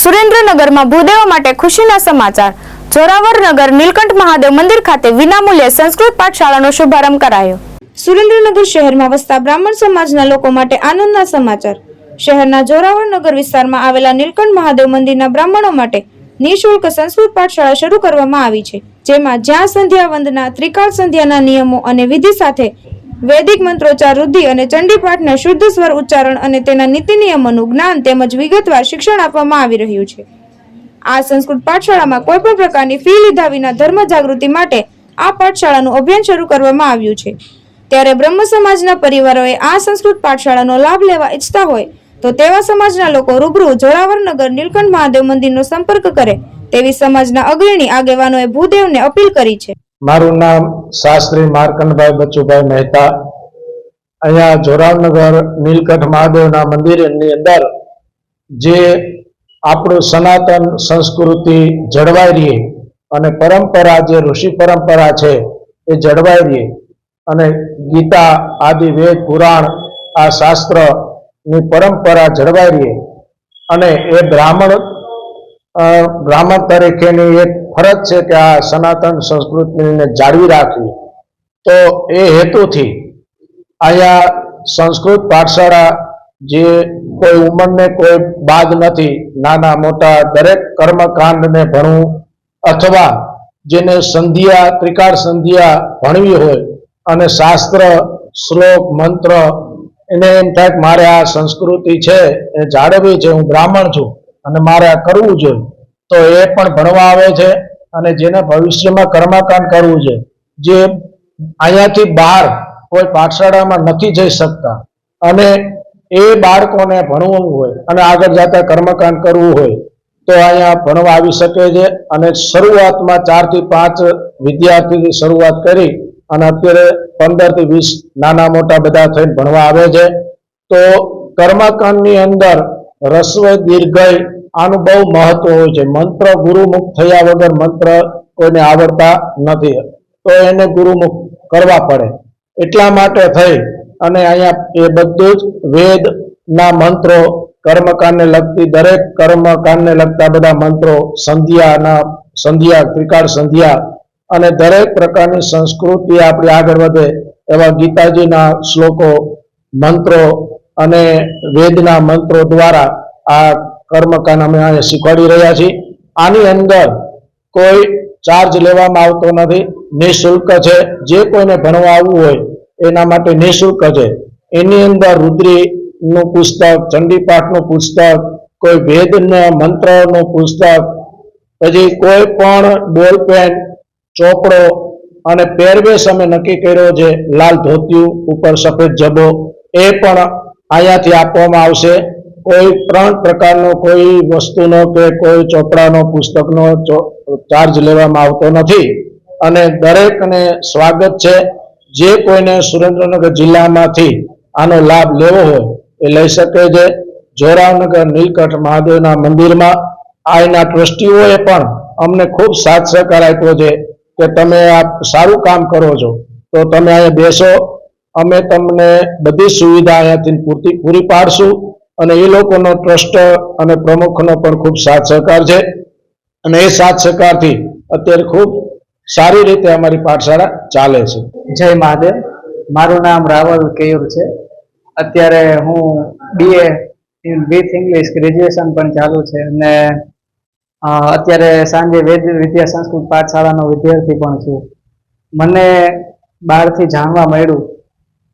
सुरेन्द्रनगर में भूदेव माटे खुशीना समाचार। जोरावरनगर नीलकंठ महादेव मंदिर खाते विनामूल्य संस्कृत पाठशालानो शुभारंभ करायो। सुरेन्द्रनगर शहर में वसता ब्राह्मण समाजना लोको माटे आनंदना समाचार। शहरना जोरावरनगर विस्तारमां आवेला नीलकंठ महादेव मंदिરના બ્રાહ્મણો માટે નિઃશુલ્ક સંસ્કૃત પાઠશાળા શરૂ કરવામાં આવી છે, જેમાં જ્યાં સંધ્યા વંદના, ત્રિકાળ સંધ્યાના નિયમો અને વિધિ સાથે વૈદિક મંત્રોચ્ચાર, રુદ્ધિ અને ચંડીપાઠના શુદ્ધ સ્વર ઉચ્ચારણ અને તેના નીતિ નિયમોનું જ્ઞાન તેમજ વિગતવાર શિક્ષણ આપવામાં આવી રહ્યું છે। આ સંસ્કૃત પાઠશાળામાં કોઈપણ પ્રકારની ફી લીધા વિના ધર્મ જાગૃતિ માટે આ પાઠશાળાનું અભિયાન શરૂ કરવામાં આવ્યું છે। ત્યારે બ્રહ્મ સમાજના પરિવારોએ આ સંસ્કૃત પાઠશાળાનો લાભ લેવા ઈચ્છતા હોય તો તેવા સમાજના લોકો રૂબરૂ જોરાવરનગર નીલકંઠ મહાદેવ મંદિરનો સંપર્ક કરે તેવી સમાજના અગ્રણી આગેવાનોએ ભૂદેવને અપીલ કરી છે। મારું નામ શાસ્ત્રી માર્કંડભાઈ બચુભાઈ મહેતા। અહીંયા જોરાવરનગર નીલકંઠ મહાદેવના મંદિરની અંદર જે આપણું સનાતન સંસ્કૃતિ જળવાઈ રહે અને પરંપરા જે ઋષિ પરંપરા છે એ જળવાઈ રહે અને ગીતા આદિ વેદ પુરાણ આ શાસ્ત્રની પરંપરા જળવાઈ રહે અને એ બ્રાહ્મણ તરીકેની એક ફરજ છે કે આ સનાતન સંસ્કૃતિને જાળવી રાખવી। તો એ હેતુથી અહીંયા સંસ્કૃત પાઠશાળા જે કોઈ ઉંમરને કોઈ બાદ નથી, નાના મોટા દરેક કર્મકાંડને ભણવું અથવા જેને સંધ્યા ત્રિકાળ સંધ્યા ભણવી હોય અને શાસ્ત્ર શ્લોક મંત્ર એને એમ થાય કે મારે આ સંસ્કૃતિ છે એ જાળવવી છે, હું બ્રાહ્મણ છું અને મારે આ કરવું જોઈએ, તો એ પણ ભણવા આવે છે। અને જેને ભવિષ્યમાં કર્મકાંડ કરવું છે, જે અહીંયાથી બહાર કોઈ પાઠશાળામાં નથી જઈ શકતા અને એ બાળકોને ભણવું હોય અને આગળ જતા કર્મકાંડ કરવું હોય તો અહીંયા ભણવા આવી શકે છે। અને શરૂઆતમાં 4 થી 5 વિદ્યાર્થીથી શરૂઆત કરી અને અત્યારે 15 થી 20 નાના મોટા બધા થઈને ભણવા આવે છે। તો કર્મકાંડની અંદર રસ્વ દીર્ઘય આનું બહુ મહત્વ હોય છે। મંત્ર ગુરુમુખ થયા વગર મંત્ર કોઈને આવડતા નથી, તો એને ગુરુમુખ કરવા પડે। એટલા માટે થઈ અને અહીંયા એ બધું જ વેદના મંત્રો, કર્મકાંડને લગતી દરેક કર્મકાંડને લગતા બધા મંત્રો, સંધ્યા ત્રિકાળ સંધ્યા અને દરેક પ્રકારની સંસ્કૃતિ આપણી આગળ વધે એવા ગીતાજીના શ્લોકો, મંત્રો અને વેદના મંત્રો દ્વારા આ કર્મકાંડ અમે અહીંયા શીખવાડી રહ્યા છીએ। આની અંદર કોઈ ચાર્જ લેવામાં આવતો નથી, નિઃશુલ્ક છે। જે કોઈને ભણવા આવવું હોય એના માટે નિઃશુલ્ક છે। એની અંદર રુદ્રીનું પુસ્તક, ચંડીપાઠનું પુસ્તક, કોઈ વેદના મંત્રનું પુસ્તક, પછી કોઈ પણ બોલપેન, ચોપડો અને પહેરવેશ અમે નક્કી કર્યો છે, લાલ ધોતિયું ઉપર સફેદ જબો, એ પણ અહીંયાથી આપવામાં આવશે। કોઈ પણ પ્રકારનો કોઈ વસ્તુનો કે કોઈ ચોપડાનો પુસ્તકનો ચાર્જ લેવામાં આવતો નથી અને દરેકને સ્વાગત છે। જે કોઈને સુરેન્દ્રનગર જિલ્લામાંથી આનો લાભ લેવો હોય એ લઈ શકે છે। જોરાવરનગર નીલકંઠ મહાદેવના મંદિરમાં આના ટ્રસ્ટીઓએ પણ અમને ખૂબ સાથ સહકાર આપ્યો છે કે તમે આ સારું કામ કરો છો તો તમે અહીંયા બેસો, અમે તમને બધી સુવિધા અહીંયાથી પૂરી પાડશું અને એ લોકોનો ટ્રસ્ટ અને પ્રમુખનો પણ ખૂબ સાથ સહકાર છે અને એ સાથ સહકારથી અત્યારે ખૂબ સારી રીતે અમારી પાઠશાળા ચાલે છે। જય મહાદેવ। મારું નામ રાવલ કેયુર છે। અત્યારે હું BA વિથ ઇંગ્લિશ ગ્રેજ્યુએશન પણ ચાલુ છે અને અત્યારે સાંજે વેદ વિદ્યા સંસ્કૃત પાઠશાળાનો વિદ્યાર્થી પણ છું। મને બહારથી જાણવા મળ્યું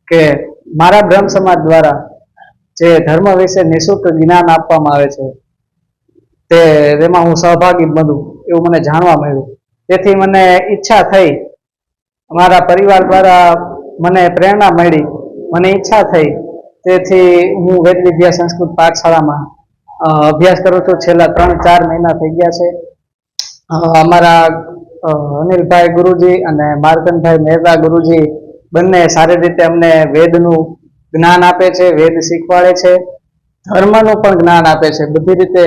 કે મારા બ્રહ્મ સમાજ દ્વારા જે ધર્મ વિશે નિઃશુલ્ક જ્ઞાન આપવામાં આવે છે તેમાં હું સહભાગી બનું એવું મને જાણવા મળ્યું। તેથી મને ઈચ્છા થઈ, અમારા પરિવાર દ્વારા મને પ્રેરણા મળી, મને ઈચ્છા થઈ, તેથી હું વેદ વિદ્યા સંસ્કૃત પાઠશાળામાં અભ્યાસ કરું છું। છેલ્લા 3-4 મહિના થઈ ગયા છે। અમારા અનિલભાઈ ગુરુજી અને માર્કંડભાઈ મહેતા ગુરુજી બંને સારી રીતે અમને વેદનું જ્ઞાન આપે છે, વેદ શીખવાડે છે, ધર્મનું પણ જ્ઞાન આપે છે, બધી રીતે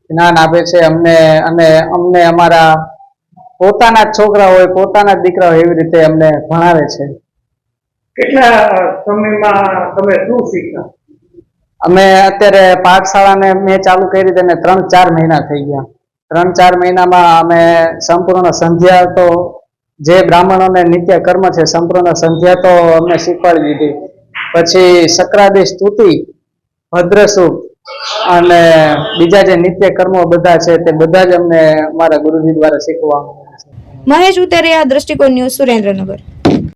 જ્ઞાન આપે છે અમને। અને અમને અમારા પોતાના જ છોકરા હોય, પોતાના જ દીકરા હોય એવી રીતે અમને ભણાવે છે। કેટલા સમયમાં તમે શું શીખ્યા? અમે અત્યારે પાઠશાળાને મેં ચાલુ કરી તેને 3-4 મહિના થઈ ગયા. 3-4 મહિનામાં અમે સંપૂર્ણ સંધ્યા તો જે બ્રાહ્મણોને નિત્ય કર્મ છે સંપૂર્ણ સંધ્યા તો અમને શીખવાડી દીધી. પછી સક્રાદી સ્તુતિ, ભદ્રસુખ અને બીજા જે નિત્ય કર્મો બધા છે તે બધા જ અમને અમારા ગુરુજી દ્વારા શીખવામાં આવે છે. મહેશ ઉતરિયા, દ્રષ્ટિકોણ ન્યૂઝ, સુરેન્દ્રનગર.